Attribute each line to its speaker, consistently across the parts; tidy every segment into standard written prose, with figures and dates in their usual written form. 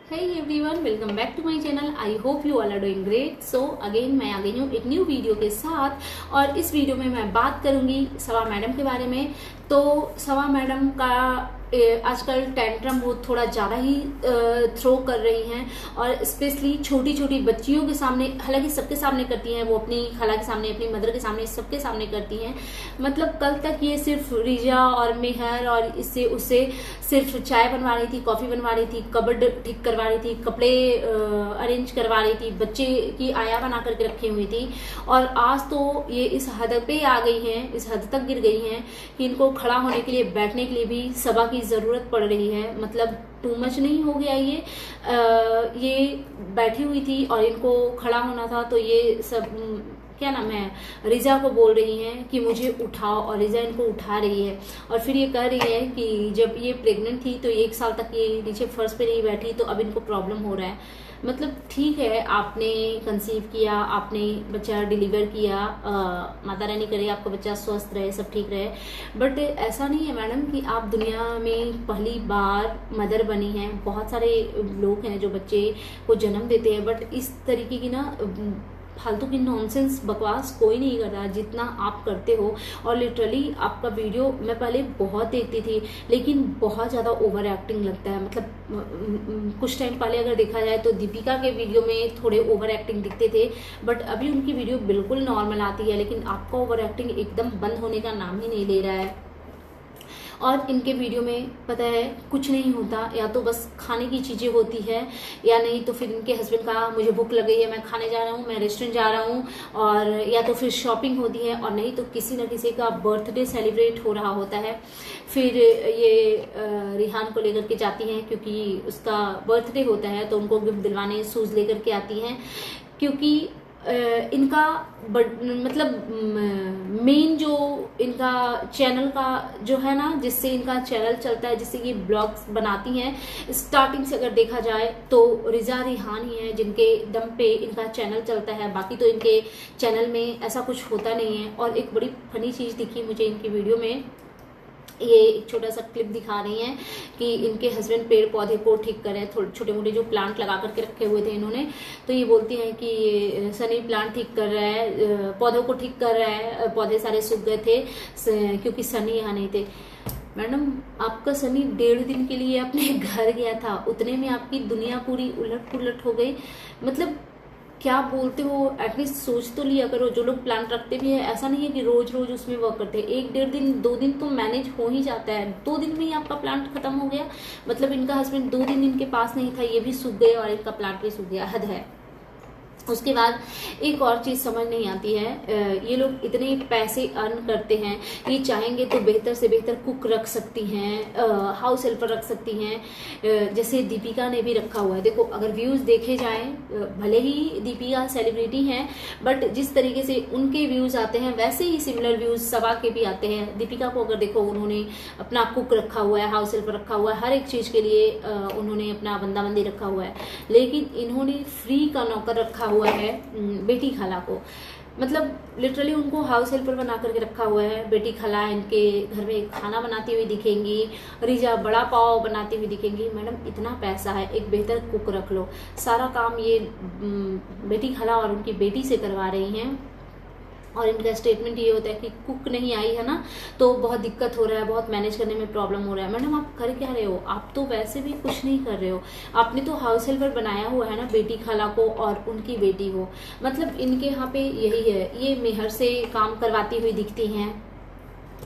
Speaker 1: Hey everyone, welcome back to my channel. I hope you all are doing great. So again मैं आ गई हूँ एक new video के साथ और इस वीडियो में मैं बात करूंगी सवा मैडम के बारे में। तो सवा मैडम का आजकल टेंट्रम वो थोड़ा ज़्यादा ही थ्रो कर रही हैं और स्पेशली छोटी छोटी बच्चियों के सामने, हालांकि सबके सामने करती हैं, वो अपनी खाला के सामने, अपनी मदर के सामने, सबके सामने करती हैं। मतलब कल तक ये सिर्फ रिजा और मेहर और इससे उससे सिर्फ चाय बनवा रही थी, कॉफ़ी बनवा रही थी, कबर्ड ठीक करवा रही थी, कपड़े अरेंज करवा रही थी, बच्चे की आया बना करके रखी हुई थी। और आज तो ये इस हद पे आ गई हैं, इस हद तक गिर गई हैं कि इनको खड़ा होने के लिए, बैठने के लिए भी सभा की ज़रूरत पड़ रही है। मतलब टू मच नहीं हो गया ये बैठी हुई थी और इनको खड़ा होना था, तो ये सब क्या नाम है, रिजा को बोल रही हैं कि मुझे उठाओ, और रिजा इनको उठा रही है। और फिर ये कह रही है कि जब ये प्रेग्नेंट थी तो 1 साल तक ये नीचे फर्श पे नहीं बैठी, तो अब इनको प्रॉब्लम हो रहा है। मतलब ठीक है, आपने कंसीव किया, आपने बच्चा डिलीवर किया, माता रानी करे आपका बच्चा स्वस्थ रहे, सब ठीक रहे, बट ऐसा नहीं है मैडम कि आप दुनिया में पहली बार मदर बनी हैं। बहुत सारे लोग हैं जो बच्चे को जन्म देते हैं, बट इस तरीके की ना फालतू की नॉनसेंस बकवास कोई नहीं करता जितना आप करते हो। और लिटरली आपका वीडियो मैं पहले बहुत देखती थी, लेकिन बहुत ज़्यादा ओवर एक्टिंग लगता है। मतलब कुछ टाइम पहले अगर देखा जाए तो दीपिका के वीडियो में थोड़े ओवर एक्टिंग दिखते थे, बट अभी उनकी वीडियो बिल्कुल नॉर्मल आती है, लेकिन आपका ओवर एक्टिंग एकदम बंद होने का नाम ही नहीं ले रहा है। और इनके वीडियो में पता है कुछ नहीं होता, या तो बस खाने की चीज़ें होती है, या नहीं तो फिर इनके हस्बैंड का मुझे भूख लग गई है, मैं खाने जा रहा हूँ, मैं रेस्टोरेंट जा रहा हूँ, और या तो फिर शॉपिंग होती है, और नहीं तो किसी न किसी का बर्थडे सेलिब्रेट हो रहा होता है। फिर ये रिहान को लेकर के जाती हैं क्योंकि उसका बर्थडे होता है, तो उनको गिफ्ट दिलवाने शूज़ लेकर के आती हैं, क्योंकि इनका मतलब मेन जो इनका चैनल का जो है ना, जिससे इनका चैनल चलता है, जिससे ये ब्लॉग्स बनाती हैं, स्टार्टिंग से अगर देखा जाए तो रिजा रिहान ही है जिनके दम पे इनका चैनल चलता है। बाकी तो इनके चैनल में ऐसा कुछ होता नहीं है। और एक बड़ी फनी चीज़ दिखी मुझे इनकी वीडियो में, ये एक छोटा सा क्लिप दिखा रही हैं कि इनके हस्बैंड पेड़ पौधे को ठीक कर रहे हैं, थोड़े छोटे मोटे जो प्लांट लगा करके रखे हुए थे इन्होंने, तो ये बोलती हैं कि ये सनी प्लांट ठीक कर रहा है, पौधों को ठीक कर रहा है, पौधे सारे सूख गए थे क्योंकि सनी यहाँ नहीं थे। मैडम आपका सनी 1.5 दिन के लिए अपने घर गया था, उतने में आपकी दुनिया पूरी उलट पुलट हो गई। मतलब क्या बोलते हो, एटलीस्ट सोच तो लिया करो। जो लोग प्लांट रखते भी है, ऐसा नहीं है कि रोज रोज उसमें वर्क करते हैं, 1-1.5 दिन 2 दिन तो मैनेज हो ही जाता है। 2 दिन में ही आपका प्लांट खत्म हो गया। मतलब इनका हस्बैंड 2 दिन इनके पास नहीं था, ये भी सूख गए और इनका प्लांट भी सूख गया, हद है। उसके बाद एक और चीज़ समझ नहीं आती है, ये लोग इतने पैसे अर्न करते हैं, ये चाहेंगे तो बेहतर से बेहतर कुक रख सकती हैं, हाउस हेल्पर रख सकती हैं, जैसे दीपिका ने भी रखा हुआ है। देखो अगर व्यूज़ देखे जाएं, भले ही दीपिका सेलिब्रिटी हैं, बट जिस तरीके से उनके व्यूज़ आते हैं वैसे ही सिमिलर व्यूज़ सवा के भी आते हैं। दीपिका को अगर देखो, उन्होंने अपना कुक रखा हुआ है, हाउस हेल्पर रखा हुआ है, हर एक चीज़ के लिए उन्होंने अपना बंदाबंदी रखा हुआ है, लेकिन इन्होंने फ्री का नौकर रखा हुआ है बेटी खाला को। मतलब लिटरली उनको हाउस हेल्पर बना करके रखा हुआ है। बेटी खाला इनके घर में खाना बनाती हुई दिखेंगी, रिजा बड़ा पाव बनाती हुई दिखेंगी। मैडम इतना पैसा है, एक बेहतर कुक रख लो। सारा काम ये बेटी खाला और उनकी बेटी से करवा रही हैं, और इनका स्टेटमेंट ये होता है कि कुक नहीं आई है ना, तो बहुत दिक्कत हो रहा है, बहुत मैनेज करने में प्रॉब्लम हो रहा है। मैडम आप कर क्या रहे हो? आप तो वैसे भी कुछ नहीं कर रहे हो, आपने तो हाउस हेल्पर बनाया हुआ है ना बेटी खाला को और उनकी बेटी को। मतलब इनके यहाँ पे यही है, ये मेहर से काम करवाती हुई दिखती हैं,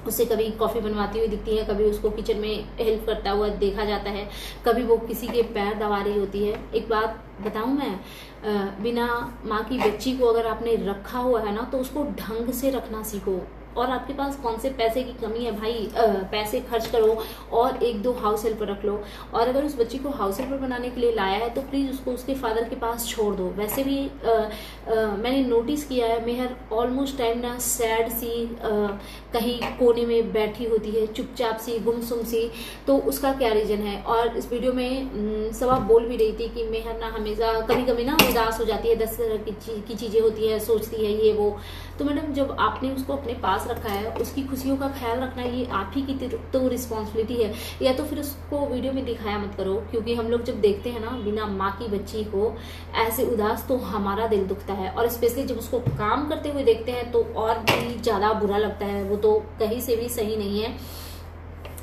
Speaker 1: उससे कभी कॉफ़ी बनवाती हुई दिखती है, कभी उसको किचन में हेल्प करता हुआ देखा जाता है, कभी वो किसी के पैर दबा रही होती है। एक बात बताऊं मैं, बिना माँ की बच्ची को अगर आपने रखा हुआ है ना, तो उसको ढंग से रखना सीखो। और आपके पास कौन से पैसे की कमी है भाई, पैसे खर्च करो और 1-2 हाउस हेल्पर रख लो। और अगर उस बच्ची को हाउस हेल्पर बनाने के लिए लाया है तो प्लीज़ उसको उसके फादर के पास छोड़ दो। वैसे भी मैंने नोटिस किया है, मेहर ऑलमोस्ट टाइम ना सैड सी कहीं कोने में बैठी होती है, चुपचाप सी, गुमसुम सी। तो उसका क्या रीज़न है? और इस वीडियो में सवा बोल भी रही थी कि मेहर ना हमेशा कभी कभी ना उदास हो जाती है, 10 तरह की चीज़ें होती है, सोचती है ये वो। तो मैडम जब आपने उसको अपने पास पास रखा है उसकी खुशियों का ख्याल रखना ये आप ही की तो रिस्पॉन्सिबिलिटी है। या तो फिर उसको वीडियो में दिखाया मत करो, क्योंकि हम लोग जब देखते हैं ना बिना माँ की बच्ची को ऐसे उदास तो हमारा दिल दुखता है, और स्पेशली जब उसको काम करते हुए देखते हैं तो और भी ज़्यादा बुरा लगता है। वो तो कहीं से भी सही नहीं है।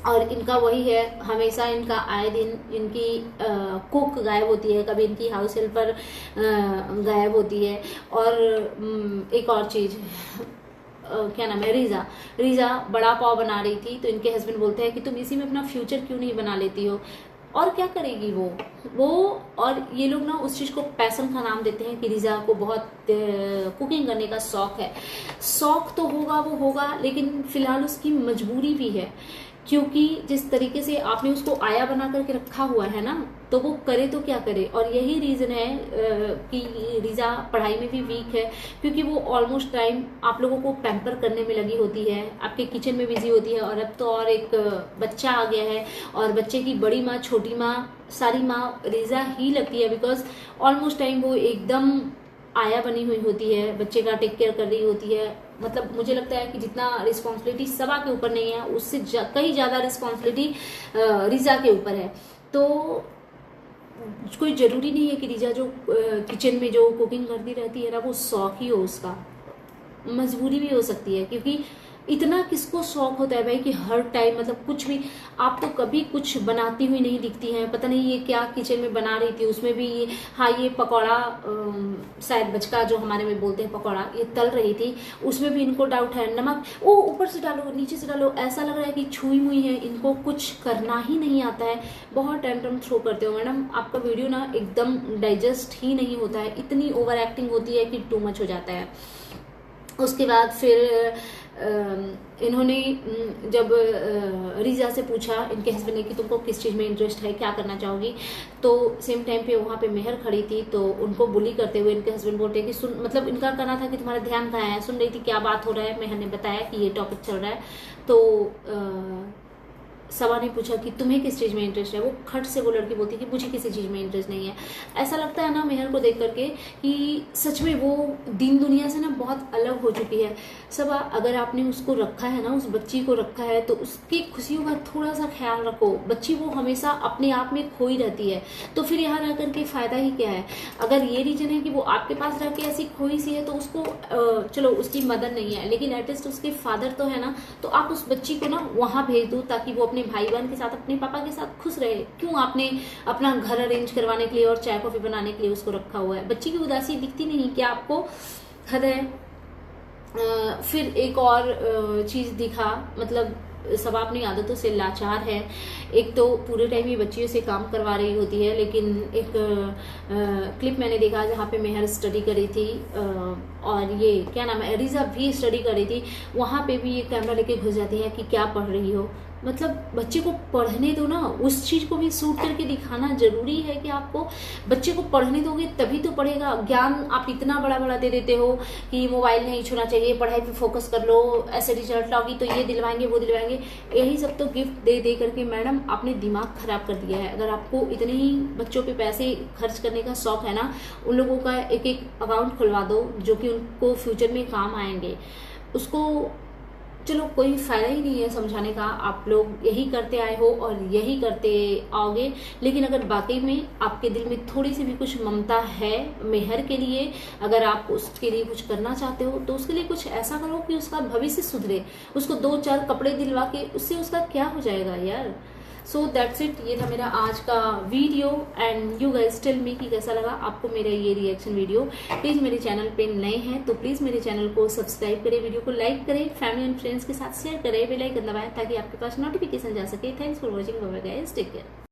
Speaker 1: और इनका वही है, हमेशा इनका आए दिन इनकी कुक गायब होती है, कभी इनकी हाउस हेल्पर गायब होती है। और एक और चीज़ क्या नाम है, रीजा बड़ा पाव बना रही थी तो इनके हस्बैंड बोलते हैं कि तुम इसी में अपना फ्यूचर क्यों नहीं बना लेती हो। और क्या करेगी वो और ये लोग ना उस चीज़ को पैशन का नाम देते हैं कि रीजा को बहुत कुकिंग करने का शौक है। शौक तो होगा, वो होगा, लेकिन फिलहाल उसकी मजबूरी भी है, क्योंकि जिस तरीके से आपने उसको आया बना करके रखा हुआ है ना, तो वो करे तो क्या करे। और यही रीज़न है कि रीजा पढ़ाई में भी वीक है, क्योंकि वो ऑलमोस्ट टाइम आप लोगों को पैम्पर करने में लगी होती है, आपके किचन में बिजी होती है। और अब तो और एक बच्चा आ गया है, और बच्चे की बड़ी माँ छोटी माँ सारी माँ रीजा ही लगती है, बिकॉज ऑलमोस्ट टाइम वो एकदम आया बनी हुई होती है, बच्चे का टेक केयर कर रही होती है। मतलब मुझे लगता है कि जितना रिस्पॉन्सिबिलिटी सबा के ऊपर नहीं है, उससे कहीं ज़्यादा रिस्पॉन्सिबिलिटी रीजा के ऊपर है। तो कोई ज़रूरी नहीं है कि रीजा जो किचन में जो कुकिंग करती रहती है ना वो शौक ही हो उसका, मजबूरी भी हो सकती है। क्योंकि इतना किसको शौक होता है भाई कि हर टाइम मतलब कुछ भी, आप तो कभी कुछ बनाती हुई नहीं दिखती हैं। पता नहीं ये क्या किचन में बना रही थी, उसमें भी हाँ ये पकौड़ा शायद बचका जो हमारे में बोलते हैं पकौड़ा, ये तल रही थी, उसमें भी इनको डाउट है। नमक ओ ऊपर से डालो नीचे से डालो, ऐसा लग रहा है कि छुई हुई है, इनको कुछ करना ही नहीं आता है। बहुत टेंट्रम थ्रो करते हो मैडम, आपका वीडियो ना एकदम डाइजेस्ट ही नहीं होता है, इतनी ओवर एक्टिंग होती है कि टू मच हो जाता है। उसके बाद फिर इन्होंने जब रीजा से पूछा इनके हस्बैंड ने कि तुमको किस चीज़ में इंटरेस्ट है, क्या करना चाहोगी, तो सेम टाइम पे वहाँ पे मेहर खड़ी थी, तो उनको बुली करते हुए इनके हस्बैंड बोलते हैं कि सुन, मतलब इनका कहना था कि तुम्हारा ध्यान कहाँ है, सुन रही थी क्या बात हो रहा है। मेहर ने बताया कि ये टॉपिक चल रहा है। तो सबा ने पूछा कि तुम्हें किस चीज़ में इंटरेस्ट है, वो खट से वो लड़की बोलती है कि मुझे किसी चीज़ में इंटरेस्ट नहीं है। ऐसा लगता है ना मेहर को देख करके कि सच में वो दीन दुनिया से ना बहुत अलग हो चुकी है। सबा, अगर आपने उसको रखा है ना, उस बच्ची को रखा है, तो उसकी खुशियों का थोड़ा सा ख्याल रखो। बच्ची वो हमेशा अपने आप में खोई रहती है, तो फिर यहाँ रह करके फ़ायदा ही क्या है। अगर ये रीजन है कि वो आपके पास रह के ऐसी खोई सी है, तो उसको चलो उसकी मदर नहीं है, लेकिन एटलीस्ट उसके फादर तो है ना, तो आप उस बच्ची को ना वहाँ भेज दो, ताकि वो अपने भाई बहन के साथ, अपने पापा के साथ खुश रहे। क्यों आपने अपना घर अरेंज करवाने के लिए और चाय कॉफी बनाने के लिए उसको रखा हुआ है। बच्ची की उदासी दिखती नहीं क्या आपको? हद है। फिर एक और चीज़ दिखा, मतलब सब अपनी आदतों से लाचार है। एक तो पूरे टाइम ये बच्चियों से काम करवा रही होती है, लेकिन एक क्लिप मैंने देखा जहाँ पे मेहर स्टडी कर रही थी और ये क्या नाम है रीजा भी स्टडी कर रही थी, वहाँ पे भी ये कैमरा लेके घुस जाती है कि क्या पढ़ रही हो। मतलब बच्चे को पढ़ने दो ना, उस चीज़ को भी शूट करके दिखाना जरूरी है कि आपको बच्चे को पढ़ने दोगे तभी तो पढ़ेगा। ज्ञान आप इतना बड़ा बड़ा दे देते हो कि मोबाइल नहीं छूना चाहिए, पढ़ाई पे फोकस कर लो, ऐसे रिजल्ट लाओगी तो ये दिलवाएंगे वो दिलवाएंगे, यही सब तो गिफ्ट दे दे करके मैडम आपने दिमाग खराब कर दिया है। अगर आपको इतने ही बच्चों पे पैसे खर्च करने का शौक है ना, उन लोगों का एक एक अकाउंट खुलवा दो जो कि उनको फ्यूचर में काम आएंगे। उसको चलो कोई फ़ायदा ही नहीं है समझाने का, आप लोग यही करते आए हो और यही करते आओगे। लेकिन अगर वाकई में आपके दिल में थोड़ी सी भी कुछ ममता है मेहर के लिए, अगर आप उसके लिए कुछ करना चाहते हो तो उसके लिए कुछ ऐसा करो कि उसका भविष्य सुधरे। उसको 2-4 कपड़े दिलवा के उससे उसका क्या हो जाएगा यार। सो दैट्स इट, ये था मेरा आज का video and you guys tell me कि कैसा लगा आपको मेरा ये रिएक्शन वीडियो। प्लीज़ मेरे चैनल पे नए हैं तो प्लीज़ मेरे चैनल को सब्सक्राइब करें, वीडियो को लाइक करें, फैमिली एंड फ्रेंड्स के साथ शेयर करें, बेल आइकन दबाएं ताकि आपके पास नोटिफिकेशन जा सके। Thanks for watching, bye bye guys, take care.